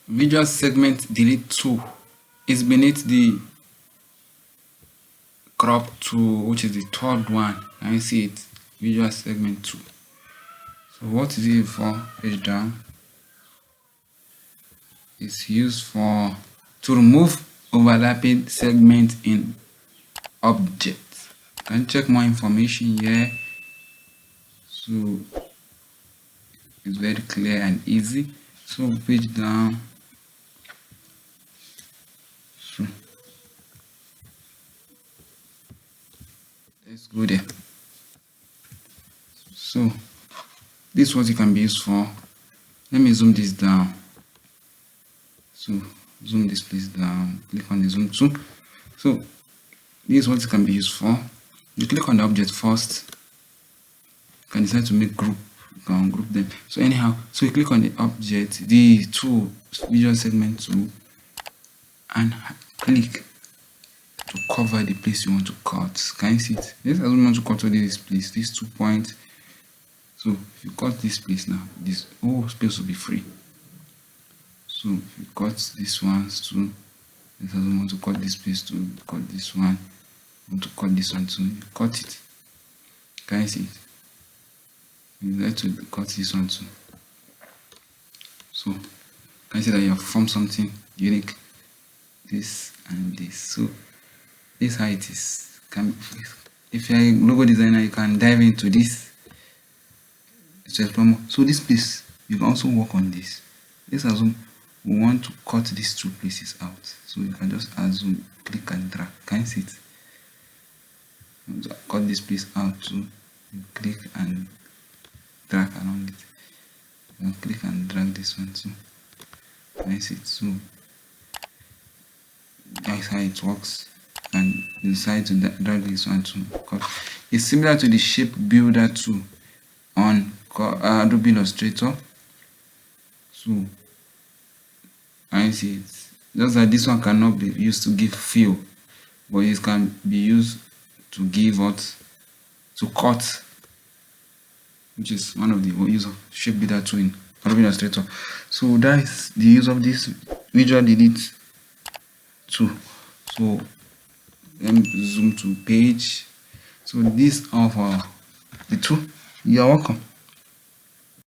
Visual segment delete tool is beneath the crop tool, which is the third one. Can you see it? Visual segment tool. So what is it for? Page down. It's used to remove overlapping segments in objects. Can you check more information here? So it's very clear and easy. So page down. So let's go there. So this is what it can be used for. Let me zoom this down. So zoom this place down, click on the zoom tool. So this is what it can be used for. You click on the object first. You can decide to make group. You can group them. So anyhow, so you click on the object, the tool, visual segment tool, and click to cover the place you want to cut. Can you see it? Yes, I don't want to cut all this place, these 2 points. So if you cut this place now, this whole space will be free. So if you cut this one too, if I don't want to cut this place too, cut this one, I want to cut this one too, you cut it. Can you see it? You like to cut this one too. So can you see that you have formed something unique? This and this. So this is how it is. If you're a logo designer, you can dive into this. So this place, you can also work on this. Let's assume we want to cut these 2 places out. So you can just assume, click and drag. Can you see it? You want to cut this place out too. You click and drag along it. You can click and drag this one too. Can you see it? So that's how it works. And you decide to drag this one too. It's similar to the shape builder tool on Adobe Illustrator. So I see it. Just that this one cannot be used to give feel, but it can be used to give what? To cut, which is one of the use of shape builder tool in Adobe Illustrator. So that is the use of this visual delete tool. So let me zoom to page. So this of the tool. You're welcome.